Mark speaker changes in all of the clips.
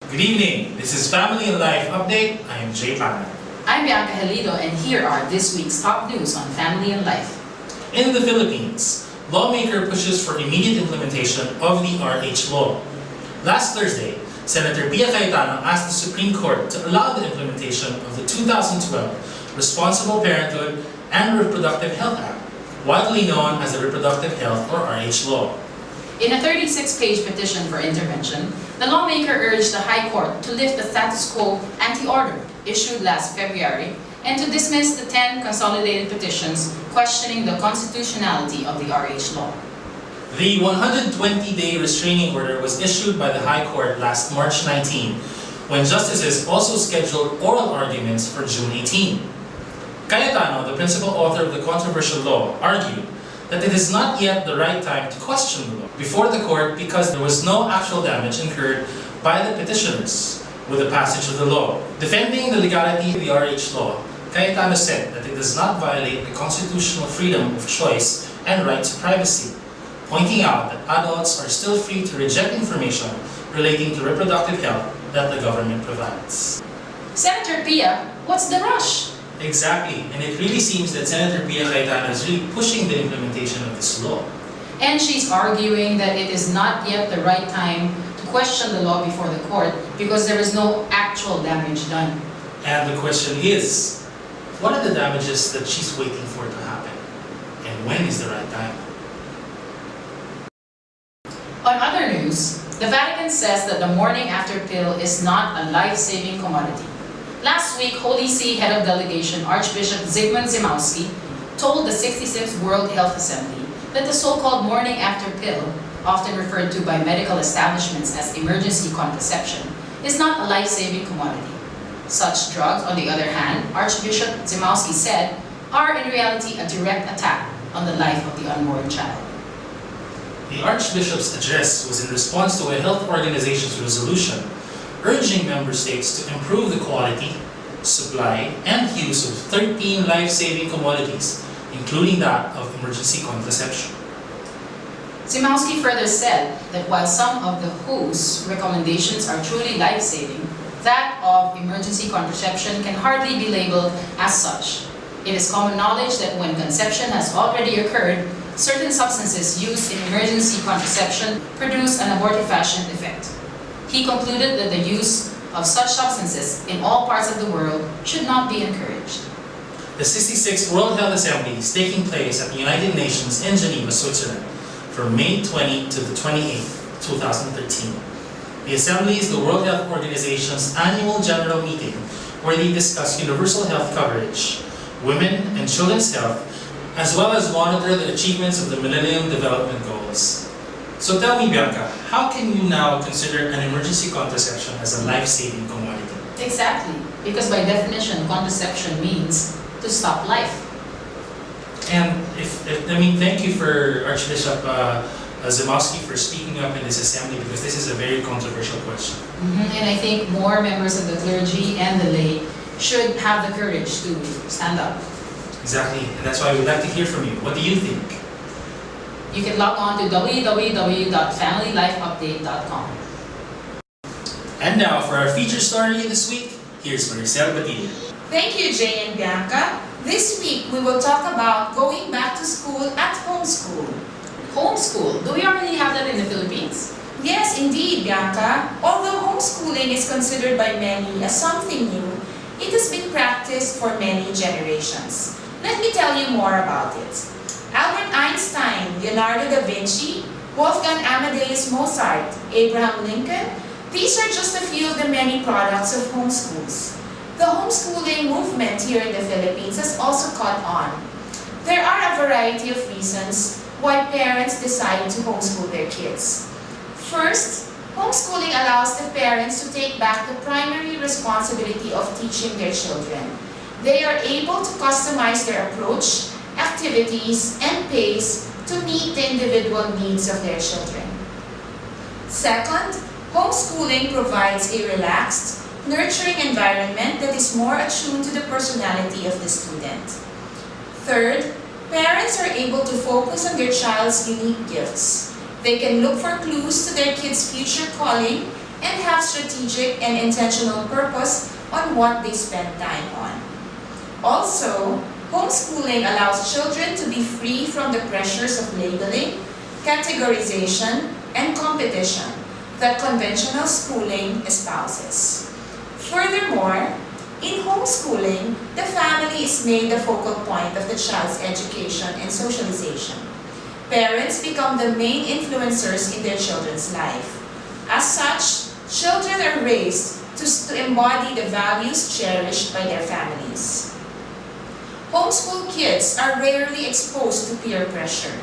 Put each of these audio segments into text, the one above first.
Speaker 1: Good evening. This is Family and Life Update. I am Jay Pana.
Speaker 2: I'm Bianca Helido, and here are this week's top news on Family and Life.
Speaker 1: In the Philippines, lawmaker pushes for immediate implementation of the RH law. Last Thursday, Senator Pia Cayetano asked the Supreme Court to allow the implementation of the 2012 Responsible Parenthood and Reproductive Health Act, widely known as the Reproductive Health or RH law.
Speaker 2: In a 36-page petition for intervention, the lawmaker urged the High Court to lift the status quo ante-order issued last February and to dismiss the 10 consolidated petitions questioning the constitutionality of the RH law.
Speaker 1: The 120-day restraining order was issued by the High Court last March 19, when justices also scheduled oral arguments for June 18. Cayetano, the principal author of the controversial law, argued that it is not yet the right time to question the law before the court because there was no actual damage incurred by the petitioners with the passage of the law. Defending the legality of the RH law, Cayetano said that it does not violate the constitutional freedom of choice and right to privacy, pointing out that adults are still free to reject information relating to reproductive health that the government provides.
Speaker 2: Senator Pia, what's the rush?
Speaker 1: Exactly, and it really seems that Senator Pia Cayetano is really pushing the implementation of this law.
Speaker 2: And she's arguing that it is not yet the right time to question the law before the court because there is no actual damage done.
Speaker 1: And the question is, what are the damages that she's waiting for to happen? And when is the right time?
Speaker 2: On other news, the Vatican says that the morning after pill is not a life-saving commodity. Last week, Holy See Head of Delegation Archbishop Zygmunt Zimowski told the 66th World Health Assembly that the so-called morning after pill, often referred to by medical establishments as emergency contraception, is not a life-saving commodity. Such drugs, on the other hand, Archbishop Zimowski said, are in reality a direct attack on the life of the unborn child.
Speaker 1: The Archbishop's address was in response to a health organization's resolution urging member states to improve the quality, supply, and use of 13 life-saving commodities, including that of emergency contraception.
Speaker 2: Zimowski further said that while some of the WHO's recommendations are truly life-saving, that of emergency contraception can hardly be labeled as such. It is common knowledge that when conception has already occurred, certain substances used in emergency contraception produce an abortifacient effect. He concluded that the use of such substances in all parts of the world should not be encouraged.
Speaker 1: The 66th World Health Assembly is taking place at the United Nations in Geneva, Switzerland from May 20 to the 28th, 2013. The Assembly is the World Health Organization's annual general meeting where they discuss universal health coverage, women and children's health, as well as monitor the achievements of the Millennium Development Goals. So tell me, Bianca, how can you now consider an emergency contraception as a life-saving commodity?
Speaker 2: Exactly, because by definition, contraception means to stop life.
Speaker 1: And thank you for Archbishop Zimowski for speaking up in this assembly because this is a very controversial question.
Speaker 2: And I think more members of the clergy and the lay should have the courage to stand up.
Speaker 1: Exactly, and that's why we'd like to hear from you. What do you think?
Speaker 2: You can log on to www.familylifeupdate.com.
Speaker 1: And now for our feature story this week, here's Maricel Batilla.
Speaker 3: Thank you, Jay and Bianca. This week we will talk about going back to school at homeschool.
Speaker 2: Homeschool? Do we already have that in the Philippines?
Speaker 3: Yes, indeed, Bianca. Although homeschooling is considered by many as something new, it has been practiced for many generations. Let me tell you more about it. Albert Einstein, Leonardo da Vinci, Wolfgang Amadeus Mozart, Abraham Lincoln, these are just a few of the many products of homeschools. The homeschooling movement here in the Philippines has also caught on. There are a variety of reasons why parents decide to homeschool their kids. First, homeschooling allows the parents to take back the primary responsibility of teaching their children. They are able to customize their approach, activities, and pace to meet the individual needs of their children. Second, homeschooling provides a relaxed, nurturing environment that is more attuned to the personality of the student. Third, parents are able to focus on their child's unique gifts. They can look for clues to their kids' future calling and have strategic and intentional purpose on what they spend time on. Also, homeschooling allows children to be free from the pressures of labeling, categorization, and competition that conventional schooling espouses. Furthermore, in homeschooling, the family is made the focal point of the child's education and socialization. Parents become the main influencers in their children's life. As such, children are raised to embody the values cherished by their families. Homeschool kids are rarely exposed to peer pressure.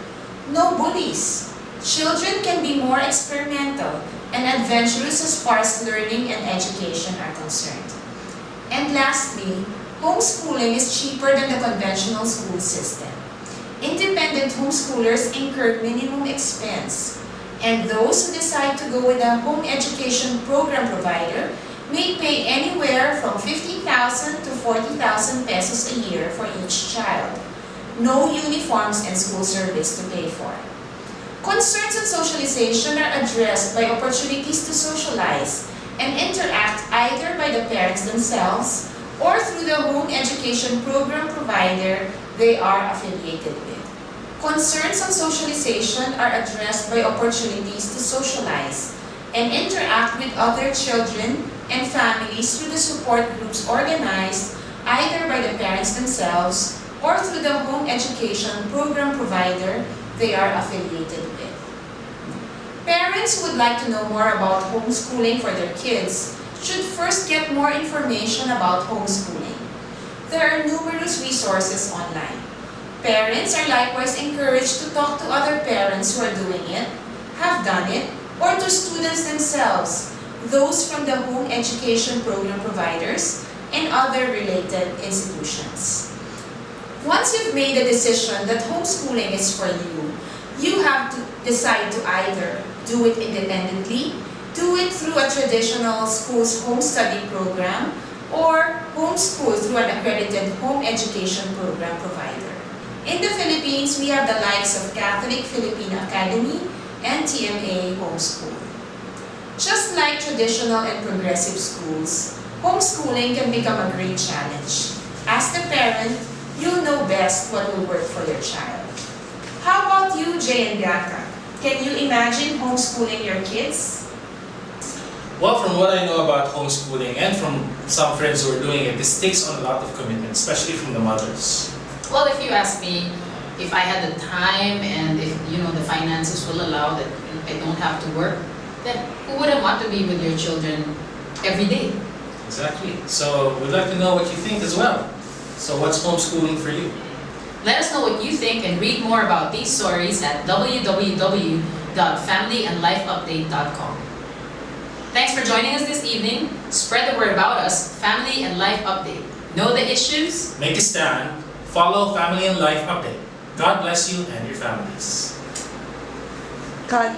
Speaker 3: No bullies. Children can be more experimental and adventurous as far as learning and education are concerned. And lastly, homeschooling is cheaper than the conventional school system. Independent homeschoolers incur minimum expense, and those who decide to go with a home education program provider may pay anywhere from 50,000 to 40,000 pesos a year for each child. No uniforms and school service to pay for. Concerns on socialization are addressed by opportunities to socialize and interact either by the parents themselves or through the home education program provider they are affiliated with. Concerns on socialization are addressed by opportunities to socialize and interact with other children and families through the support groups organized either by the parents themselves or through the home education program provider they are affiliated with. Parents who would like to know more about homeschooling for their kids should first get more information about homeschooling. There are numerous resources online. Parents are likewise encouraged to talk to other parents who are doing it, have done it, or to students themselves, those from the home education program providers, and other related institutions. Once you've made a decision that homeschooling is for you, you have to decide to either do it independently, do it through a traditional school's home study program, or homeschool through an accredited home education program provider. In the Philippines, we have the likes of Catholic Filipino Academy and TMA Homeschool. Just like traditional and progressive schools, homeschooling can become a great challenge. As the parent, you'll know best what will work for your child. How about you, Jay and Bianca? Can you imagine homeschooling your kids?
Speaker 1: Well, from what I know about homeschooling and from some friends who are doing it, this takes on a lot of commitment, especially from the mothers.
Speaker 2: Well, if you ask me, if I had the time and if the finances will allow that I don't have to work, then who wouldn't want to be with your children every day?
Speaker 1: Exactly. So we'd like to know what you think as well. So what's homeschooling for you?
Speaker 2: Let us know what you think and read more about these stories at www.familyandlifeupdate.com. Thanks for joining us this evening. Spread the word about us, Family and Life Update. Know the issues?
Speaker 1: Make a stand. Follow Family and Life Update. God bless you and your families.
Speaker 4: God.